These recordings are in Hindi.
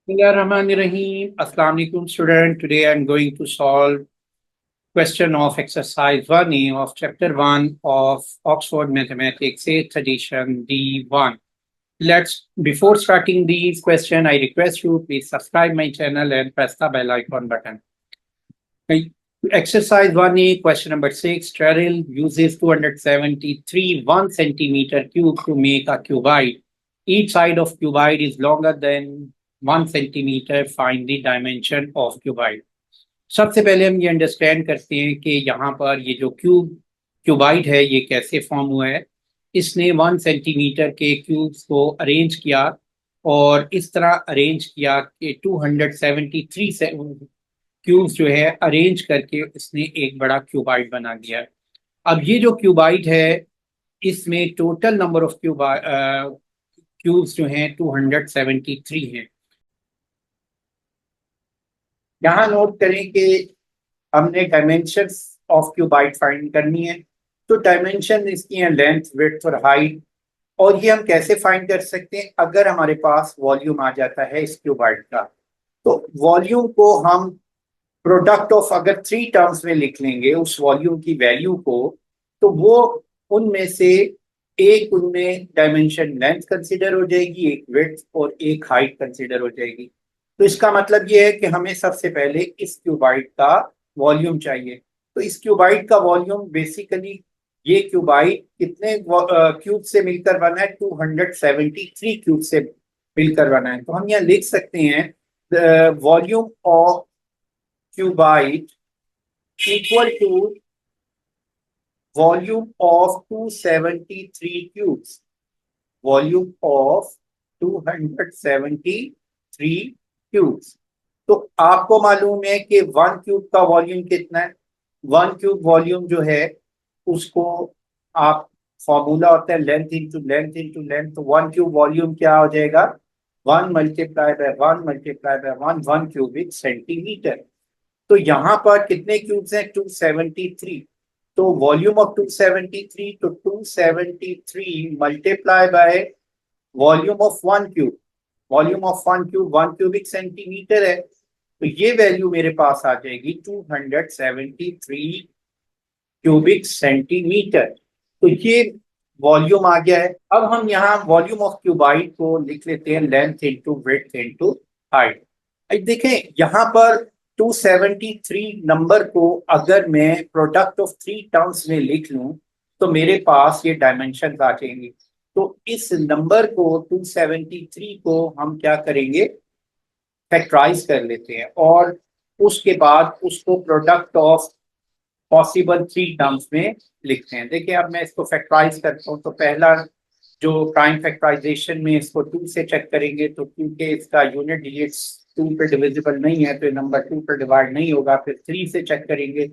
Bismillahirrahmanirrahim. Assalamu alaikum student. Today I am going to solve question of exercise 1A of chapter 1 of Oxford Mathematics 8th edition D1. Before starting these question, I request you please subscribe my channel and press the bell icon button. Okay. Exercise 1A question number 6. Cheryl uses 273 1 centimeter cube to make a cuboid. Each side of cuboid is longer than 1 centimeter. Find the dimension of cuboid. सबसे पहले हम ये अंडरस्टैंड करते हैं कि यहाँ पर ये जो क्यूबाइड है ये कैसे फॉर्म हुआ है। इसने 1 सेंटीमीटर के क्यूब्स को अरेंज किया और इस तरह अरेंज किया कि 273 से क्यूब्स जो है अरेंज करके इसने एक बड़ा क्यूबाइड बना दिया। अब ये जो क्यूबाइड है इसमें टोटल नंबर ऑफ क्यूब्स जो हैं 273 हैं। यहाँ नोट करें कि हमने डायमेंशंस ऑफ क्यूबाइड फाइंड करनी है। तो डायमेंशन इसकी है लेंथ, विड्थ और हाइट। और ये हम कैसे फाइंड कर सकते हैं? अगर हमारे पास वॉल्यूम आ जाता है इस क्यूबाइड का, तो वॉल्यूम को हम प्रोडक्ट ऑफ अगर 3 टर्म्स में लिख लेंगे उस वॉल्यूम की वैल्यू को, तो वो उनमें से एक उनमें डायमेंशन लेंथ कंसिडर हो जाएगी, एक विड्थ और एक हाइट कंसिडर हो जाएगी। तो इसका मतलब ये है कि हमें सबसे पहले इस क्यूबाइड का वॉल्यूम चाहिए। तो इस क्यूबाइड का वॉल्यूम बेसिकली ये क्यूबाइड कितने क्यूब से मिलकर बना है? 273 क्यूब से मिलकर बना है। तो हम यहाँ लिख सकते हैं volume of cuboid equal to volume of 273 cubes. Volume of 273 cubes. तो आपको मालूम है कि 1 क्यूब का वॉल्यूम कितना है? 1 क्यूब वॉल्यूम जो है उसको आप फॉर्मूला होता है length into length into length. तो 1 क्यूब वॉल्यूम क्या हो जाएगा? 1 multiply by 1 multiply by 1 1 cubic centimetre. तो यहाँ पर कितने क्यूब्स हैं? 273। तो वॉल्यूम ऑफ 273, तो 273 multiply by volume of 1 cube. Volume of 1 cube 1 cubic centimetre है। तो ये वैल्यू मेरे पास आ जाएगी 273 क्यूबिक सेंटीमीटर। तो ये वॉल्यूम आ गया है। अब हम यहाँ वॉल्यूम ऑफ क्यूबाइड को लिख लेते हैं length into width into height. देखें यहाँ पर 273 नंबर को अगर मैं प्रोडक्ट ऑफ 3 टर्म्स में लिख लूं तो मेरे पास ये डायमेंशन आ जाएंगे। तो इस नंबर को 273 को हम क्या करेंगे? फैक्टराइज कर लेते हैं और उसके बाद उसको प्रोडक्ट ऑफ पॉसिबल 3 टर्म्स में लिखते हैं। देखिए अब मैं इसको फैक्टराइज करता हूँ। तो पहला जो प्राइम फैक्टराइजेशन में इसको 2 से चेक करेंगे, तो क्योंकि इसका यूनिट डिजिट्स 2 पे डिविजिबल नहीं है तो नंबर 2 पर डिवाइड नहीं होगा। फिर 3 से चेक करेंगे।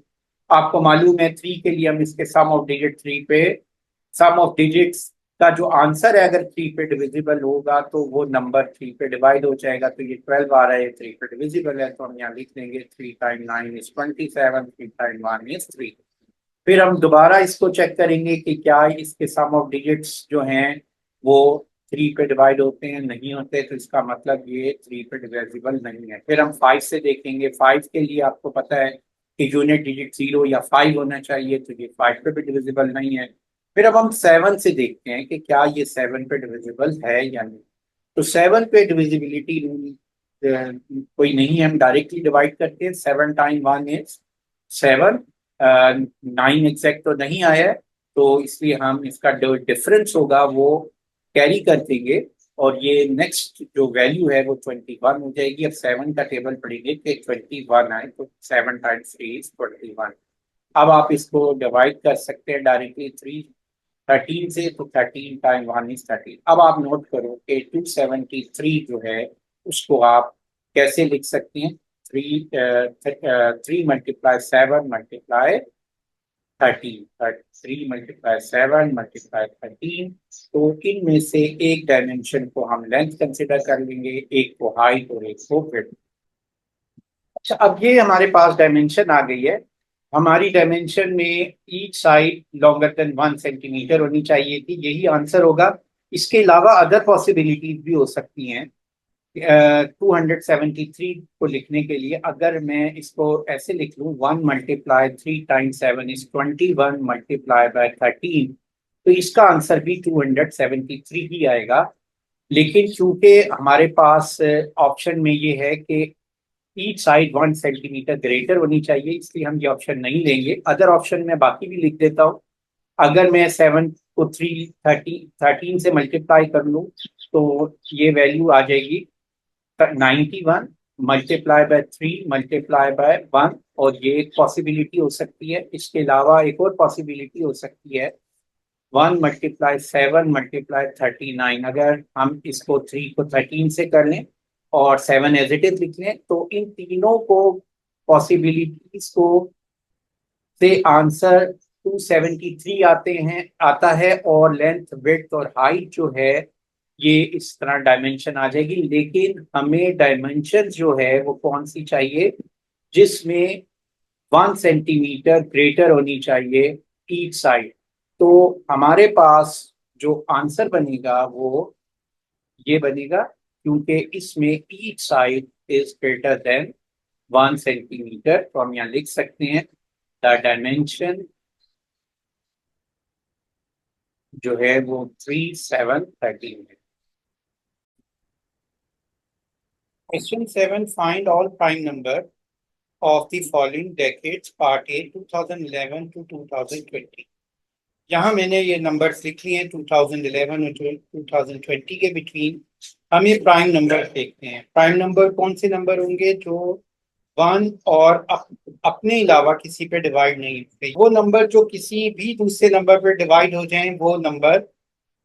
आपको मालूम है 3 के लिए हम इसके सम ऑफ डिजिट 3 पे, सम ऑफ डिजिट्स का जो आंसर है अगर 3 पे डिविजिबल होगा तो वो नंबर 3 पे डिवाइड हो जाएगा। तो ये 12 आ रहा है, 3 पे डिविजिबल है, तो हम यहाँ लिख देंगे 3 टाइम 9 इज 27, 3 टाइम 1 इज 3। फिर हम दोबारा इसको चेक करेंगे कि क्या इसके सम ऑफ डिजिट्स जो हैं वो 3 पे डिवाइड होते हैं, नहीं होते, तो इसका मतलब ये 3 पे डिविजिबल नहीं है। फिर हम 5 से देखेंगे। 5 के लिए आपको पता है कि यूनिट डिजिट 0 या 5 होना चाहिए, तो ये 5 पे भी डिविजिबल नहीं है। फिर अब हम 7 से देखते हैं कि क्या ये 7 पे डिविजिबल है या नहीं। तो 7 पे डिविजिबिलिटी रूल कोई नहीं है, हम डायरेक्टली डिवाइड करते हैं। 7 टाइम 1 इज 7। 9 एग्जैक्ट तो नहीं आया है, तो इसलिए हम इसका जो डिफरेंस होगा वो कैरी कर देंगे और ये नेक्स्ट जो वैल्यू है वो 21 हो जाएगी। अब 7 का टेबल पढ़ेंगे कि 21 आए, तो 7 टाइम्स 3 इज 21। अब आप इसको डिवाइड कर सकते हैं डायरेक्टली 13 से, तो 13 टाइम 1 इज 13। अब आप नोट करो कि 273 जो है उसको आप कैसे लिख सकते हैं? 3 मल्टीप्लाई 7 मल्टीप्लाई 13, 3 मल्टीप्लाई 7 मल्टीप्लाई 13। तो इनमें से एक डायमेंशन को हम लेंथ कंसिडर कर लेंगे, एक को हाइट और एक को विड्थ। अच्छा, अब ये हमारे पास डायमेंशन आ गई है। हमारी डायमेंशन में each side longer than 1 centimetre होनी चाहिए थी, यही आंसर होगा। इसके अलावा अदर पॉसिबिलिटीज भी हो सकती हैं। 273 को लिखने के लिए अगर मैं इसको ऐसे लिख लूँ, 1 multiply 3 times 7 is 21 multiply by 13, तो इसका आंसर भी 273 ही आएगा। लेकिन चूंकि हमारे पास ऑप्शन में ये है कि ईच साइड 1 सेंटीमीटर ग्रेटर होनी चाहिए, इसलिए हम ये ऑप्शन नहीं लेंगे। अदर ऑप्शन में बाकी भी लिख देता हूँ। अगर मैं 7 को 13 से मल्टीप्लाई कर लूँ तो ये वैल्यू आ जाएगी 91 मल्टीप्लाई बाय 3 मल्टीप्लाई बाय 1। और ये एक पॉसिबिलिटी हो सकती है। इसके अलावा एक और पॉसिबिलिटी हो सकती है 1 मल्टीप्लाई 7 मल्टीप्लाई 39। अगर हम इसको 3 को 13 से कर लें और 7 एज इट इज लिख लें तो इन तीनों को पॉसिबिलिटीज को से आंसर 273 आता है। और लेंथ विड्थ और हाइट जो है ये इस तरह डायमेंशन आ जाएगी। लेकिन हमें डायमेंशन जो है वो कौन सी चाहिए, जिसमें 1 सेंटीमीटर ग्रेटर होनी चाहिए ईच साइड। तो हमारे पास जो आंसर बनेगा वो ये बनेगा, क्योंकि इसमें each side is greater than 1 centimetre. तो हम यहाँ लिख सकते हैं द डायमेंशन जो है वो 3713 है। Question 7, find all prime number of the following decades part A 2011 to 2020। यहाँ मैंने ये नंबर्स लिख लिए हैं 2011 और 2020 के बिटवीन। हम ये प्राइम नंबर देखते हैं। प्राइम नंबर कौन से नंबर होंगे जो 1 और अपने अलावा किसी पे डिवाइड नहीं होते। वो नंबर जो किसी भी दूसरे नंबर पे डिवाइड हो जाएं वो नंबर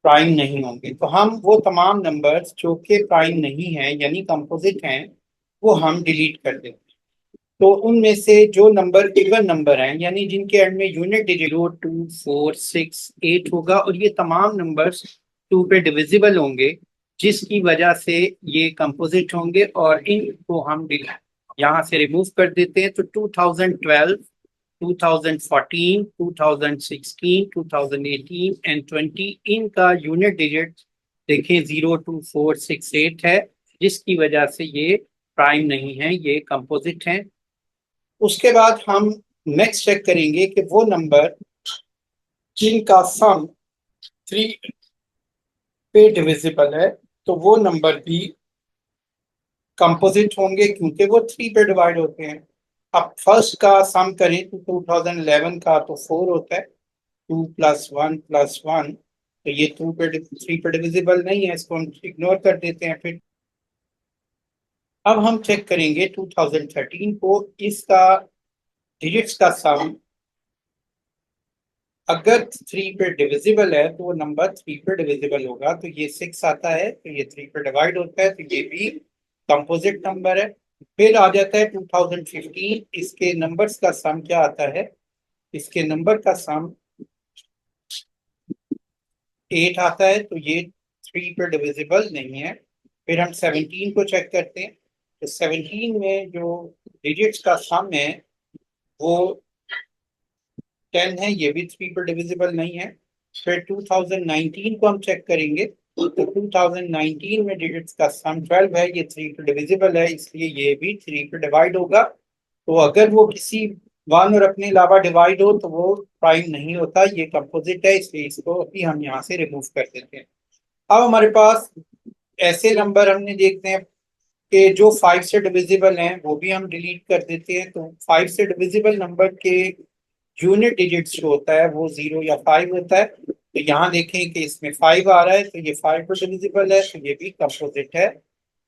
प्राइम नहीं होंगे। तो हम वो तमाम नंबर्स जो कि प्राइम नहीं हैं यानी कंपोजिट हैं वो हम डिलीट कर देते हैं। तो उनमें से जो नंबर इवन नंबर हैं यानी जिनके एंड में यूनिट डिजिट 0, 2, 4, 6, 8 होगा और ये तमाम नंबर्स 2 पे डिविजिबल होंगे, जिसकी वजह से ये कंपोजिट होंगे और इनको हम यहाँ से रिमूव कर देते हैं। तो 2012, 2014, 2016, 2018 एंड 20 इनका यूनिट डिजिट देखें 0, 2, 4, 6, 8 है, जिसकी वजह से ये प्राइम नहीं है, ये कंपोजिट हैं। उसके बाद हम नेक्स्ट चेक करेंगे कि वो नंबर जिनका सम 3 पे डिविजिबल है तो वो नंबर भी कंपोजिट होंगे क्योंकि वो 3 पे डिवाइड होते हैं। अब फर्स्ट का सम करें तो 2011 का तो 4 होता है, 2 प्लस 1 प्लस 1, तो ये 3 पे डिविजिबल नहीं है, इसको हम इग्नोर कर देते हैं। फिर अब हम चेक करेंगे 2013 को, इसका डिजिट्स का सम अगर 3 पे डिविजिबल है तो वो नंबर 3 पे डिविजिबल होगा। तो ये 6 आता है, तो ये 3 पे डिवाइड होता है, तो ये भी कंपोजिट नंबर है। फिर आ जाता है 2015, इसके नंबर्स का सम क्या आता है, इसके नंबर का सम 8 आता है, तो ये 3 पे डिविजिबल नहीं है। फिर हम 17 को चेक करते हैं। तो 17 में जो डिजिट्स का सम है वो 10 है, ये भी 3 पर डिविजिबल नहीं है। फिर 2019 को हम चेक करेंगे तो 2019 में डिजिट्स का सम 12 है, ये 3 पर डिविजिबल है, इसलिए ये भी 3 पर डिवाइड होगा। तो अगर वो किसी 1 और अपने अलावा डिवाइड हो तो वो प्राइम नहीं होता, ये कंपोजिट है, इसलिए इसको अभी हम यहाँ से रिमूव कर देते हैं। अब हमारे पास ऐसे नंबर हमने देखते हैं कि जो 5 से डिविजिबल हैं वो भी हम डिलीट कर देते हैं। तो 5 से डिविजिबल नंबर के यूनिट डिजिट्स जो होता है वो 0 या 5 होता है। तो यहाँ देखें कि इसमें 5 आ रहा है, तो ये 5 पर डिविजिबल है, तो ये भी कंपोजिट है,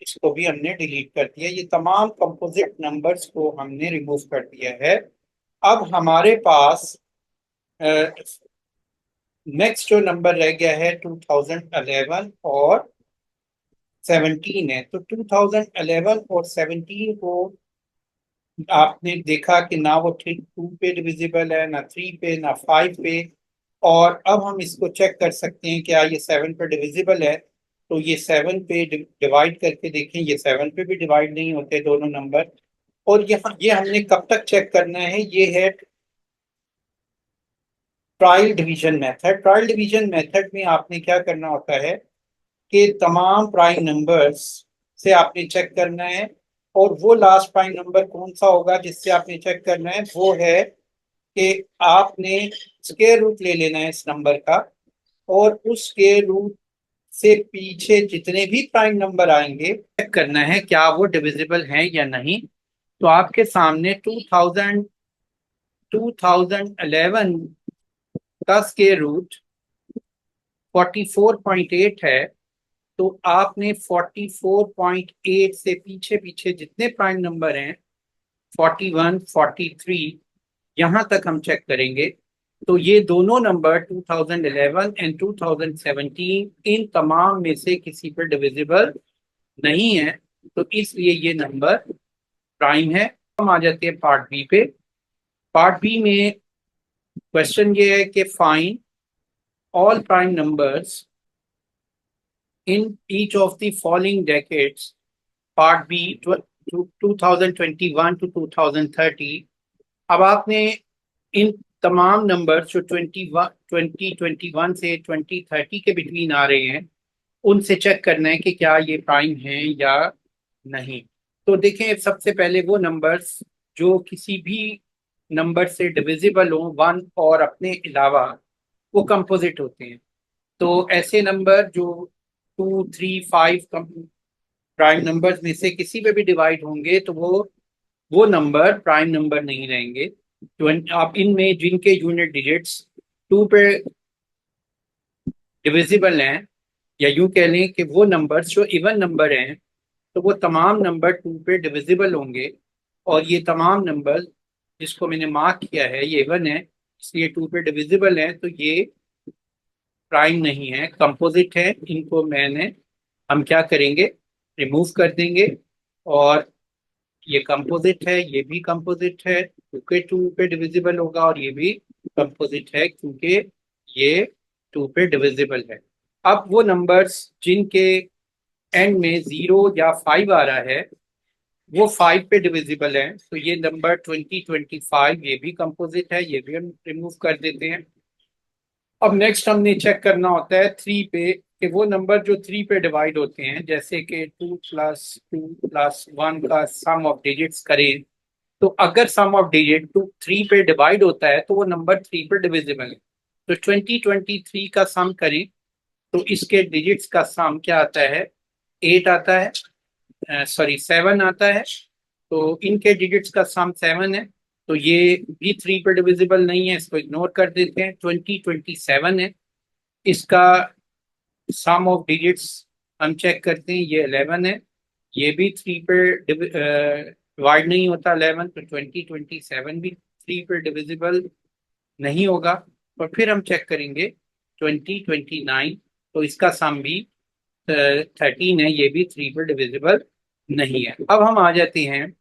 इसको भी हमने डिलीट कर दिया। ये तमाम कंपोजिट नंबर्स को हमने रिमूव कर दिया है। अब हमारे पास नेक्स्ट जो नंबर रह गया है 2011 और 17 है। तो 2011 और 17 को आपने देखा कि ना वो 2 पे डिविजिबल है, ना 3 पे, ना 5 पे। और अब हम इसको चेक कर सकते हैं क्या ये 7 पे डिविजिबल है। तो ये 7 पे डिवाइड करके देखें, ये 7 पे भी डिवाइड नहीं होते दोनों नंबर। और यहाँ ये हमने कब तक चेक करना है, ये है trial division method. Trial division method में आपने क्या करना होता है कि तमाम प्राइम नंबर्स से आपने चेक करना है, और वो लास्ट प्राइम नंबर कौन सा होगा जिससे आपने चेक करना है, वो है कि आपने स्क्वायर रूट ले लेना है इस नंबर का, और उस स्क्वायर रूट से पीछे जितने भी प्राइम नंबर आएंगे चेक करना है क्या वो डिविजिबल हैं या नहीं। तो आपके सामने 2011 का स्क्वायर रूट 44.8 है। तो आपने 44.8 से पीछे पीछे जितने प्राइम नंबर हैं, 41, 43, यहां तक हम चेक करेंगे। तो ये दोनों नंबर 2011 एंड 2017 इन तमाम में से किसी पर डिविजिबल नहीं है, तो इसलिए ये नंबर प्राइम है। हम आ जाते हैं पार्ट बी पे। पार्ट बी में क्वेश्चन ये है कि find all prime numbers in each of the following decades, part B 2021 to 2030। अब आपने इन तमाम नंबर जो 2021 से 2030 के बिटवीन आ रहे हैं उनसे चेक करना है कि क्या ये प्राइम हैं या नहीं। तो देखें, सबसे पहले वो नंबर्स जो किसी भी नंबर से डिविजिबल हो वन और अपने अलावा, वो कंपोजिट होते हैं। तो ऐसे नंबर जो 2, 3, 5 प्राइम नंबर्स में से किसी पे भी डिवाइड होंगे तो वो नंबर प्राइम नंबर नहीं रहेंगे। तो आप इनमें जिनके यूनिट डिजिट्स 2 पे डिविजिबल हैं, या यूं कह लें कि वो नंबर्स जो इवन नंबर हैं, तो वो तमाम नंबर 2 पे डिविजिबल होंगे। और ये तमाम नंबर जिसको मैंने मार्क किया है ये इवन है, इसलिए 2 पे डिविजिबल है, तो ये प्राइम नहीं है, कंपोजिट है। इनको हम क्या करेंगे, रिमूव कर देंगे। और ये कंपोजिट है, ये भी कंपोजिट है क्योंकि 2 पे डिविजिबल होगा, और ये भी कंपोजिट है क्योंकि ये 2 पे डिविजिबल है। अब वो नंबर्स जिनके एंड में 0 या 5 आ रहा है, वो 5 पे डिविजिबल है, तो ये नंबर 2025 ये भी कंपोजिट है, ये भी हम रिमूव कर देते हैं। अब नेक्स्ट हमने चेक करना होता है 3 पे, कि वो नंबर जो 3 पे डिवाइड होते हैं, जैसे कि 2 + 2 + 1 का सम ऑफ डिजिट्स करें, तो अगर सम ऑफ डिजिट 3 पे डिवाइड होता है तो वो नंबर 3 पे डिविजिबल है। तो 2023 का सम करें तो इसके डिजिट्स का सम क्या आता है, 8 आता है, सॉरी 7 आता है। तो इनके डिजिट्स का सम 7 है, तो ये भी 3 पे डिविजिबल नहीं है, इसको इग्नोर कर देते हैं। 2027 है, इसका सम ऑफ डिजिट्स हम चेक करते हैं, ये 11 है, ये भी 3 पे डिवाइड नहीं होता 11, तो 2027 भी 3 पे डिविजिबल नहीं होगा। और फिर हम चेक करेंगे 2029, तो इसका सम भी 13 है, ये भी 3 पे डिविजिबल नहीं है। अब हम आ जाते हैं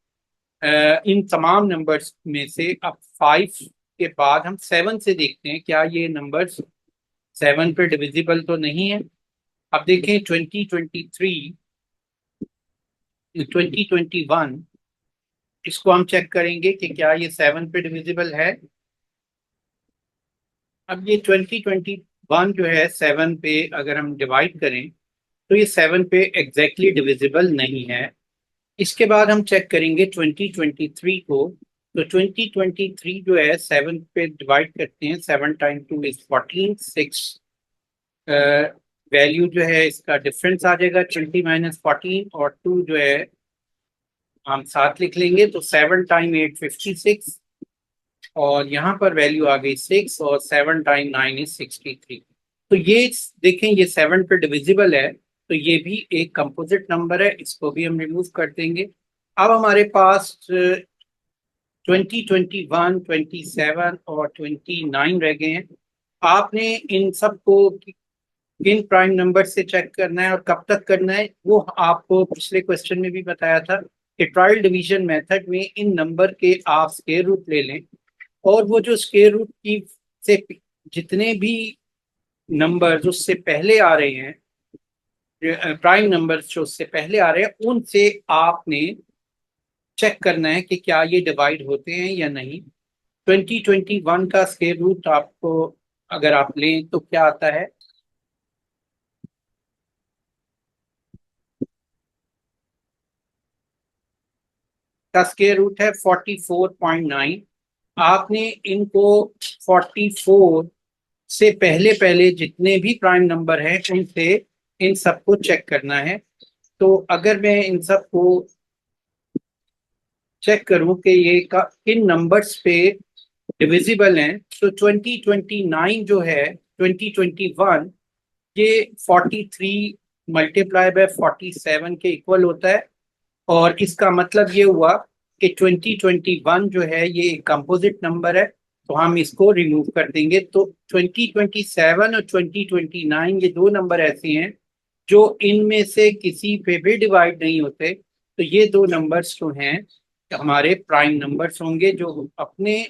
इन तमाम नंबर्स में से अब 5 के बाद हम 7 से देखते हैं क्या ये नंबर्स 7 पे डिविजिबल तो नहीं है। अब देखें 2023, 2021, इसको हम चेक करेंगे कि क्या ये 7 पे डिविजिबल है। अब ये 2021 जो है 7 पे अगर हम डिवाइड करें तो ये 7 पे एग्जैक्टली डिविजिबल नहीं है। इसके बाद हम चेक करेंगे 2023 को। तो 2023 जो है 7 पे डिवाइड करते हैं, 7 × 2 = 14, 6 वैल्यू जो है इसका डिफरेंस आ जाएगा 20 - 14, और 2 जो है हम साथ लिख लेंगे, तो 7 × 8 = 56, और यहाँ पर वैल्यू आ गई 6, और 7 × 9 = 63। तो ये देखें, ये 7 पे डिविजिबल है, तो ये भी एक कंपोजिट नंबर है, इसको भी हम रिमूव कर देंगे। अब हमारे पास 2021, 27 और 29 रह गए हैं। आपने इन सबको किन प्राइम नंबर से चेक करना है और कब तक करना है, वो आपको पिछले क्वेश्चन में भी बताया था कि ट्रायल डिवीजन मेथड में इन नंबर के आप स्क्वायर रूट ले लें, और वो जो स्क्वायर रूट की से जितने भी नंबर उससे पहले आ रहे हैं, प्राइम नंबर्स जो उससे पहले आ रहे हैं, उनसे आपने चेक करना है कि क्या ये डिवाइड होते हैं या नहीं। 2021 का स्क्वायर रूट आपको अगर आप लें तो क्या आता है, का स्क्वायर रूट है 44.9। आपने इनको 44 से पहले पहले जितने भी प्राइम नंबर हैं उनसे इन सबको चेक करना है। तो अगर मैं इन सबको चेक करूं कि ये किन नंबर्स पे डिविजिबल हैं, तो 2029 जो है 2021 ये 43 मल्टीप्लाई बाय 47 के इक्वल होता है। और इसका मतलब ये हुआ कि 2021 जो है ये एक कंपोजिट नंबर है, तो हम इसको रिमूव कर देंगे। तो 2027 और 2029 ये दो नंबर ऐसे हैं जो इनमें से किसी पे भी डिवाइड नहीं होते। तो ये दो नंबर्स जो हैं हमारे प्राइम नंबर्स होंगे, जो अपने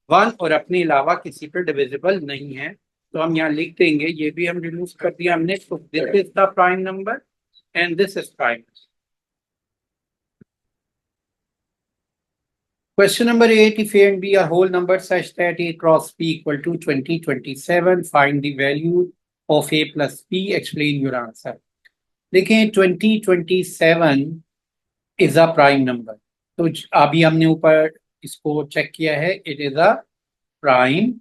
वन और अपने अलावा किसी पर डिविजिबल नहीं है। तो हम यहाँ लिख देंगे, ये भी हम रिमूव कर दिया हमने। तो this is the prime number and this is prime. Question number 8, if A and B are whole numbers such that A cross B equal to 2027, find the value of A plus B, explain your answer. देखें 2027 is a prime number, तो अभी हमने ऊपर इसको चेक किया है, it is a prime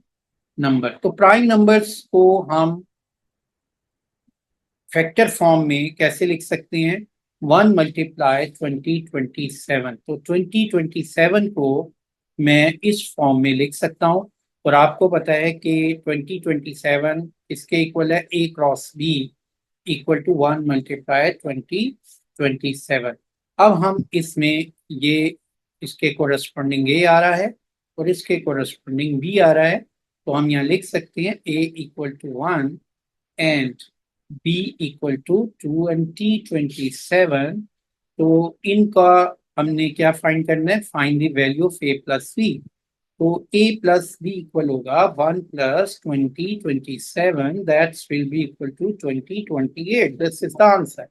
number। तो प्राइम नंबर्स को हम फैक्टर फॉर्म में कैसे लिख सकते हैं, 1 मल्टीप्लाई 2027। तो 2027 को मैं इस फॉर्म में लिख सकता हूं। और आपको पता है कि 2027 इसके इक्वल है A cross B equal to 1 multiply 2027। अब हम इसमें ये इसके कोरस्पॉन्डिंग A आ रहा है और इसके कोरस्पॉन्डिंग B आ रहा है, तो हम यहाँ लिख सकते हैं A equal to 1 and B equal to 2027। तो इनका हमने क्या फाइंड करना है, find the value of A plus B। तो A प्लस B इक्वल होगा 1 plus 2027, that's will be equal to 2028। This is the answer.